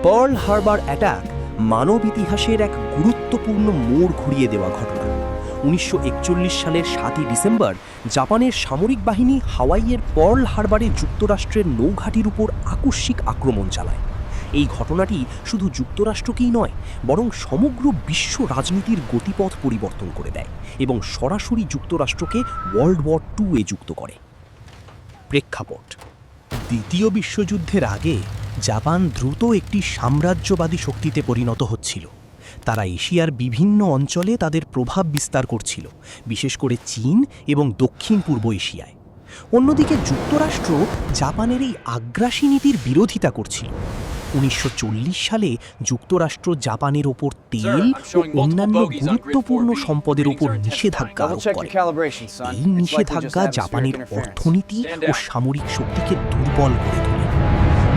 Pearl Harbor attack মানব ইতিহাসের এক গুরুত্বপূর্ণ মোড় ঘুরিয়ে দেওয়া ঘটনা। 1941 সালের 7 ডিসেম্বর জাপানের সামরিক বাহিনী হাওয়াইয়ের পার্ল হারবারে যুক্তরাষ্ট্রের নৌঘাঁটির উপর আকস্মিক আক্রমণ চালায়। এই ঘটনাটি শুধু যুক্তরাষ্ট্রকেই নয়, বরং সমগ্র বিশ্ব রাজনীতির গতিপথ পরিবর্তন করে দেয় এবং সরাসরি যুক্তরাষ্ট্রকে ওয়ার্ল্ড ওয়ার 2-এ যুক্ত করে। প্রেক্ষাপট: দ্বিতীয় বিশ্বযুদ্ধের আগে জাপান দ্রুত একটি সাম্রাজ্যবাদী শক্তিতে পরিণত হচ্ছিল। তারা এশিয়ার বিভিন্ন অঞ্চলে তাদের প্রভাব বিস্তার করছিল, বিশেষ করে চীন এবং দক্ষিণ পূর্ব এশিয়ায়। অন্যদিকে যুক্তরাষ্ট্র জাপানের এই আগ্রাসী নীতির বিরোধিতা করছিল। 1940 সালে যুক্তরাষ্ট্র জাপানের ওপর তেল ও অন্যান্য গুরুত্বপূর্ণ সম্পদের উপর নিষেধাজ্ঞা আরোপ করে। এই নিষেধাজ্ঞা জাপানের অর্থনীতি ও সামরিক শক্তিকে দুর্বল করে তোলে।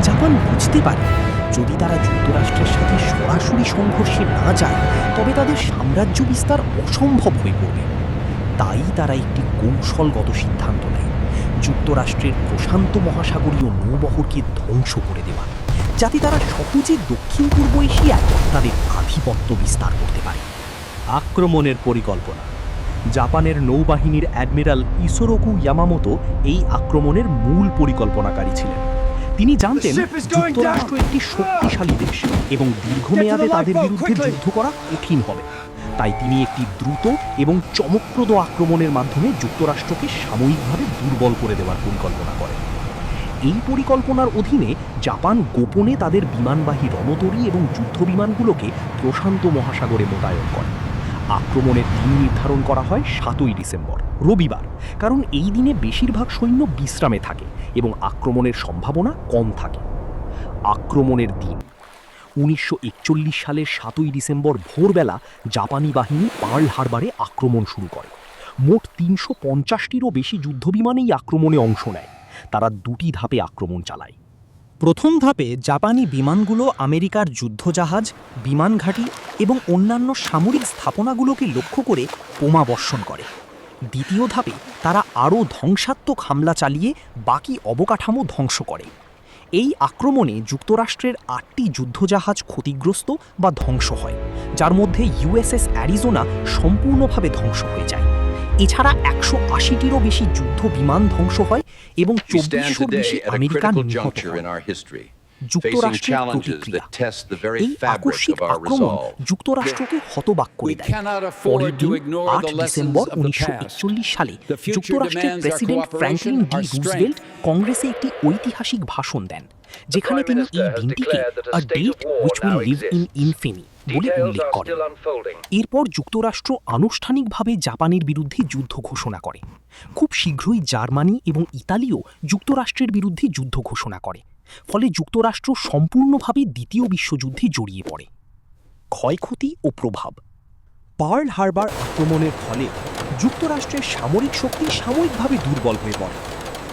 জাপান বুঝতে পারে, যদি তারা যুক্তরাষ্ট্রের সাথে সরাসরি সংঘর্ষে না যায়, তবে তাদের সাম্রাজ্য বিস্তার অসম্ভব হয়ে পড়বে। তাই তারা একটি কৌশলগত সিদ্ধান্ত নেয়: যুক্তরাষ্ট্রের প্রশান্ত মহাসাগরীয় নৌবহরকে ধ্বংস করে দেওয়া, যাতে তারা সহজে দক্ষিণ পূর্ব এশিয়ায় তাদের আধিপত্য বিস্তার করতে পারে। আক্রমণের পরিকল্পনা: জাপানের নৌবাহিনীর অ্যাডমিরাল ইসোরোকু ইয়ামামোতো এই আক্রমণের মূল পরিকল্পনাকারী ছিলেন। তিনি জানতেন যুক্তরাষ্ট্র একটি শক্তিশালী দেশ এবং দীর্ঘমেয়াদে তাদের বিরুদ্ধে যুদ্ধ করা কঠিন হবে। তাই তিনি একটি দ্রুত এবং চমকপ্রদ আক্রমণের মাধ্যমে যুক্তরাষ্ট্রকে সাময়িকভাবে দুর্বল করে দেওয়ার পরিকল্পনা করেন। এই পরিকল্পনার অধীনে জাপান গোপনে তাদের বিমানবাহী রণতরী এবং যুদ্ধবিমানগুলোকে প্রশান্ত মহাসাগরে মোতায়েন করে। আক্রমণের দিন নির্ধারণ করা হয় 7 ডিসেম্বর, রবিবার, কারণ এই দিনে বেশিরভাগ সৈন্য বিশ্রামে থাকে এবং আক্রমণের সম্ভাবনা কম থাকে। আক্রমণের দিন: 1941 সালের 7 ডিসেম্বর ভোরবেলা জাপানি বাহিনী পার্ল হারবারে আক্রমণ শুরু করে। মোট 350টিরও বেশি যুদ্ধবিমান এই আক্রমণে অংশ নেয়। তারা 2টি ধাপে আক্রমণ চালায়। প্রথম ধাপে জাপানি বিমানগুলো আমেরিকার যুদ্ধজাহাজ, বিমান ঘাঁটি এবং অন্যান্য সামরিক স্থাপনাগুলোকে লক্ষ্য করে বোমা বর্ষণ করে। দ্বিতীয় ধাপে তারা আরও ধ্বংসাত্মক হামলা চালিয়ে বাকি অবকাঠামো ধ্বংস করে। এই আক্রমণে যুক্তরাষ্ট্রের 8টি যুদ্ধজাহাজ ক্ষতিগ্রস্ত বা ধ্বংস হয়, যার মধ্যে ইউএসএস অ্যারিজোনা সম্পূর্ণভাবে ধ্বংস হয়ে যায়। এছাড়া 180টিরও বেশি যুদ্ধ বিমান ধ্বংস হয় এবং 2400-র বেশি আমেরিকান নিহত হয়। যুক্তরাষ্ট্রের প্রতিক্রিয়া: এই আকস্মিক আক্রমণ যুক্তরাষ্ট্রকে হতবাক করে দেয়। পরের দিন 8 ডিসেম্বর 1941 সালে যুক্তরাষ্ট্রের প্রেসিডেন্ট ফ্র্যাঙ্কলিন ডি রুজভেল্ট কংগ্রেসে একটি ঐতিহাসিক ভাষণ দেন, যেখানে তিনি এই দিনটিকে a date which will live in infamy বলে উল্লেখ করেন। এরপর যুক্তরাষ্ট্র আনুষ্ঠানিকভাবে জাপানের বিরুদ্ধে যুদ্ধ ঘোষণা করে। খুব শীঘ্রই জার্মানি এবং ইতালিও যুক্তরাষ্ট্রের বিরুদ্ধে যুদ্ধ ঘোষণা করে, ফলে যুক্তরাষ্ট্র সম্পূর্ণভাবে দ্বিতীয় বিশ্বযুদ্ধে জড়িয়ে পড়ে। ক্ষয়ক্ষতি ও প্রভাব: পার্ল হারবার আক্রমণের ফলে যুক্তরাষ্ট্রের সামরিক শক্তি সাময়িকভাবে দুর্বল হয়ে পড়ে।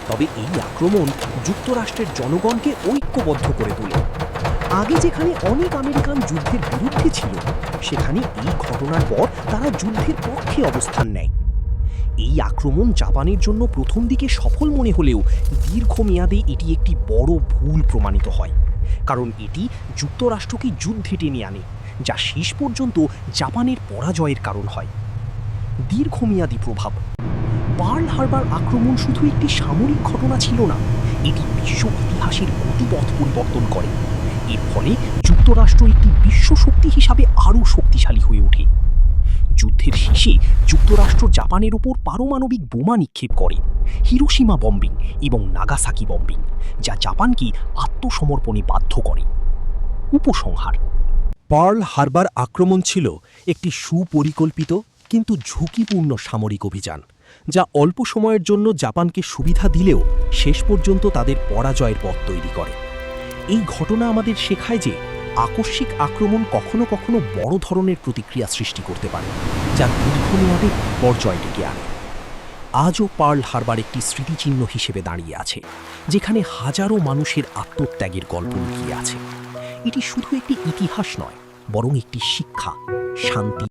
তবে এই আক্রমণ যুক্তরাষ্ট্রের জনগণকে ঐক্যবদ্ধ করে তোলে। আগে যেখানে অনেক আমেরিকান যুদ্ধের বিরুদ্ধে ছিল, সেখানে এই ঘটনার পর তারা যুদ্ধের পক্ষে অবস্থান নেয়। এই আক্রমণ জাপানের জন্য প্রথম দিকে সফল মনে হলেও দীর্ঘমেয়াদে এটি একটি বড় ভুল প্রমাণিত হয়, কারণ এটি যুক্তরাষ্ট্রকে যুদ্ধে টেনে আনে, যা শেষ পর্যন্ত জাপানের পরাজয়ের কারণ হয়। দীর্ঘমেয়াদী প্রভাব: পার্ল হারবার আক্রমণ শুধু একটি সামরিক ঘটনা ছিল না, এটি বিশ্ব ইতিহাসের গতিপথ পরিবর্তন করে। এর ফলে যুক্তরাষ্ট্র একটি বিশ্ব শক্তি হিসাবে আরও শক্তিশালী হয়ে ওঠে। যুদ্ধের শেষে যুক্তরাষ্ট্র জাপানের উপর পারমাণবিক বোমা নিক্ষেপ করে, হিরোশিমা বম্বিং এবং নাগাসাকি বম্বিং, যা জাপানকে আত্মসমর্পণে বাধ্য করে। উপসংহার: পার্ল হারবার আক্রমণ ছিল একটি সুপরিকল্পিত কিন্তু ঝুঁকিপূর্ণ সামরিক অভিযান, যা অল্প সময়ের জন্য জাপানকে সুবিধা দিলেও শেষ পর্যন্ত তাদের পরাজয়ের পথ তৈরি করে। এই ঘটনা আমাদের শেখায় যে আকস্মিক আক্রমণ কখনো কখনো বড় ধরনের প্রতিক্রিয়া সৃষ্টি করতে পারে, যা দীর্ঘমেয়াদে বিপর্যয় ডেকে আনে। আজও পার্ল হারবার একটি স্মৃতিচিহ্ন হিসেবে দাঁড়িয়ে আছে, যেখানে হাজারো মানুষের আত্মত্যাগের গল্প লুকিয়ে আছে। এটি শুধু একটি ইতিহাস নয়, বরং একটি শিক্ষা, শান্তি